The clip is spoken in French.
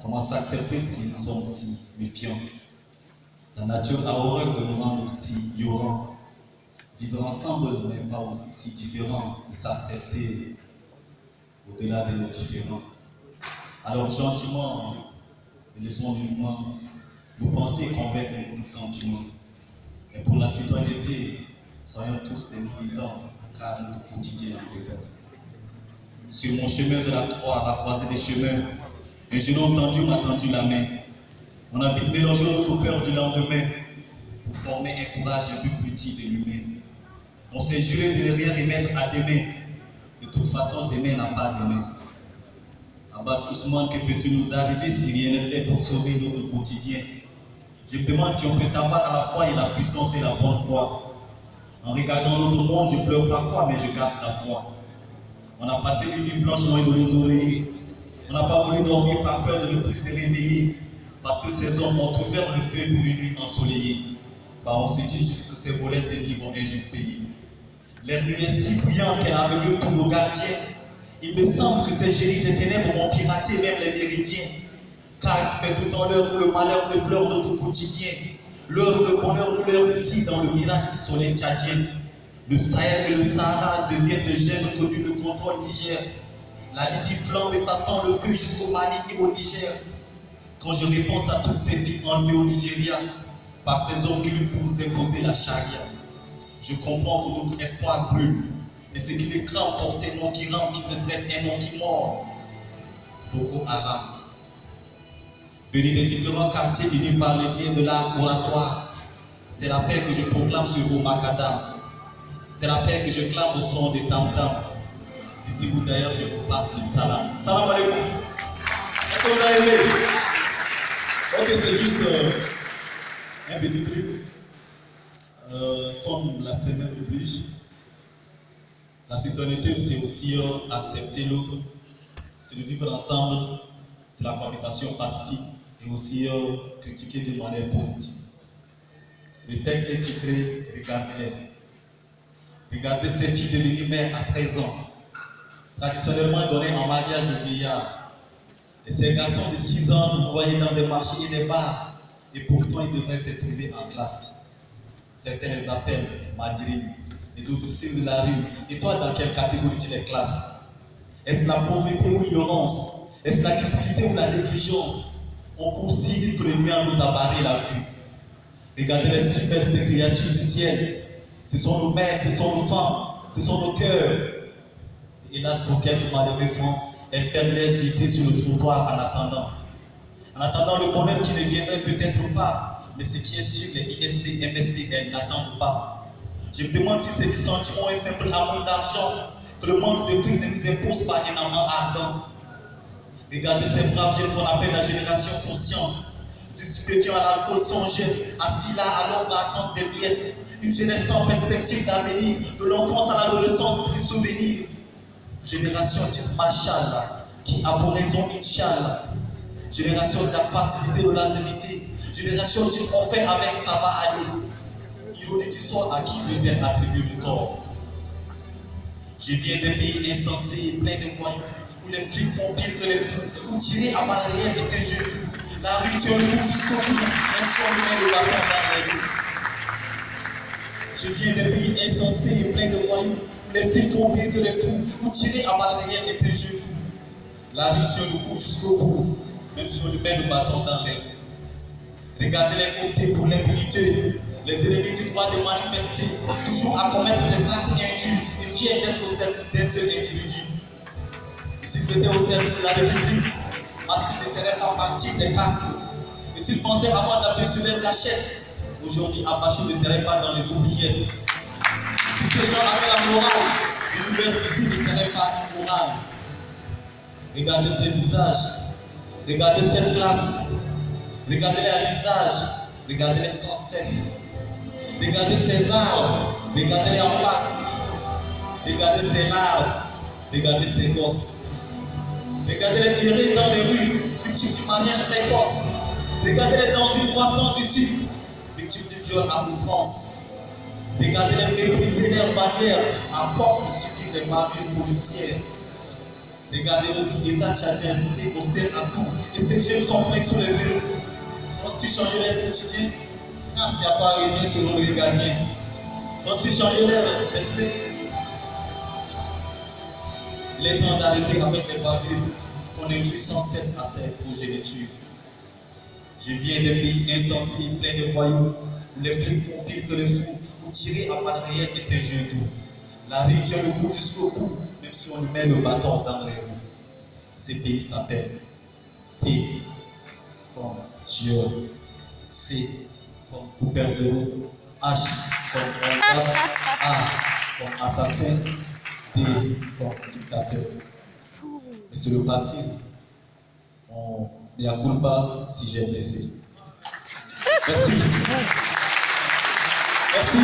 Comment s'accepter si nous sommes si méfiants? La nature a horreur de nous rendre si ignorants. Vivre ensemble n'est pas aussi si différent de s'accepter au-delà de nos différends. Alors gentiment, laissons-nous nous penser et convaincre nos sentiments. Et pour la citoyenneté, soyons tous des militants, car notre quotidien dépend. Sur mon chemin de la croix, à la croisée des chemins, un jeune homme tendu m'a tendu la main. On a vite mélangé notre peur du lendemain pour former un courage un peu plus petit de l'humain. On s'est juré de ne rien remettre à demain. De toute façon, demain n'a pas demain. Abbas Ousmane, que peux-tu nous arriver si rien n'est fait pour sauver notre quotidien? Je me demande si on peut avoir à la fois et la puissance et la bonne foi. En regardant notre monde, je pleure parfois, mais je garde la foi. On a passé une nuit blanche loin de nos oreillers. On n'a pas voulu dormir par peur de ne plus se réveiller. Parce que ces hommes ont ouvert le feu pour une nuit ensoleillée. Bah, on se dit juste que ces voleurs de vie vont un jour payer. L'air nuit est si bruyante qu'elle a aveuglé tous nos gardiens. Il me semble que ces génies des ténèbres vont pirater même les méridiens. Car il fait tout temps l'heure où le malheur effleure notre quotidien. L'heure où le bonheur nous lève ici dans le mirage du soleil tchadien. Le Sahel et le Sahara deviennent de gènes connus le contrôle Niger. La Libye flambe et ça sent le feu jusqu'au Mali et au Niger. Quand je repense à toutes ces vies enlevées au Nigeria par ces hommes qui luttent pour nous imposer la charia, je comprends que notre espoir brûle. Et ce qui les craint porter un nom qui rampe, qui se dresse, un nom qui mord. Boko Haram. Venus des différents quartiers unis par le lien de l'art oratoire, c'est la paix que je proclame sur vos macadam. C'est la paix que je clame au son des tam-tams. D'ici vous d'ailleurs, je vous passe le salam. Salam alaikum. Est-ce que vous avez aimé? Ok, c'est juste un petit truc. Comme la semaine oblige, la citoyenneté, c'est aussi accepter l'autre, c'est de vivre ensemble, c'est la cohabitation pacifique et aussi critiquer de manière positive. Le texte est titré « Regardez-les ». Regardez ces filles devenues mères à 13 ans, traditionnellement données en mariage aux vieillards. Et ces garçons de 6 ans que vous voyez dans des marchés et des bars, et pourtant ils devraient se trouver en classe. Certains les appellent madrines, et d'autres ceux de la rue. Et toi, dans quelle catégorie tu les classes? Est-ce la pauvreté ou l'ignorance? Est-ce la cupidité ou la négligence? On court si vite que le néant nous a barré la vue. Regardez les si belles ces créatures du ciel. Ce sont nos mères, ce sont nos femmes, ce sont nos cœurs. Et hélas, pour quelques malheureux enfants, elles perdent leur dignité sur le trottoir en attendant. En attendant le bonheur qui ne viendrait peut-être pas, mais ce qui est sûr, les IST, MST, elles n'attendent pas. Je me demande si c'est du sentiment et simple amour d'argent, que le manque de fric ne nous impose pas un amant ardent. Regardez ces braves jeunes qu'on appelle la génération consciente, du stupéfiant à l'alcool sans gêne, assis là à l'ombre à attendre des miettes. Une jeunesse sans perspective d'avenir, de l'enfance à l'adolescence, des souvenirs. Génération dite Machallah, qui a pour raison Inch'Allah. Génération de la facilité, de la zévité. Génération dite on fait avec, ça va aller. Ironie du sort à qui veut bien attribuer le tort. Je viens d'un pays insensé et plein de voyous, où les flics font pire que les fous, où tirer à balles réelles est un jeu doux. La rue tient le coup jusqu'au bout, même si on met le bâton dans les rues. Je viens d'un pays insensé et plein de voyous, où les flics font pire que les fous, où tirer à balles réelles est un jeu doux. La rue tient le coup jusqu'au bout, même si on lui met le bâton dans les rues. Regardez-les opter pour l'impunité, les ennemis du droit de manifester, toujours à commettre des actes indus et fiers d'être au service d'un seul individu. Et s'ils étaient au service de la République, Massif ne serait pas parti des casques. Et s'ils pensaient avoir d'appuyer sur leur gâchette, aujourd'hui Apache ne serait pas dans les oubliettes. Si ces gens avaient la morale, les nouvelles d'ici ne seraient pas immorales. Regardez ces visages, regardez cette classe, regardez-les à l'usage, regardez-les sans cesse. Regardez ces arbres, regardez-les en face. Regardez ces larmes, regardez ces gosses. Regardez-les errer dans les rues, victimes du mariage précoce. Regardez-les dans une voie sans issue, victimes du viol à outrance. Regardez-les mépriser leurs bannières à force de subir les bavures policières. Regardez notre état tchadien resté austère à tout et ces jeunes sont prêts sous les murs. Penses-tu changer leur quotidien? C'est à toi de vivre selon les gagnants. Penses-tu changer leur destin? Il est temps d'arrêter avec les bavures qu'on induit sans cesse à ces progénitures. Je viens d'un pays insensé, plein de voyous, où les flics font pire que les fous, où tirer à balles réelles est un jeu doux. La rue tient le coup jusqu'au bout, même si on lui met le bâton dans les roues. Ce pays s'appelle T comme Dieu, C comme coupeur de route, H comme renard, A comme assassin, D comme dictateur. Mais c'est le passé. On y a culpa si j'ai blessé. Merci. Merci.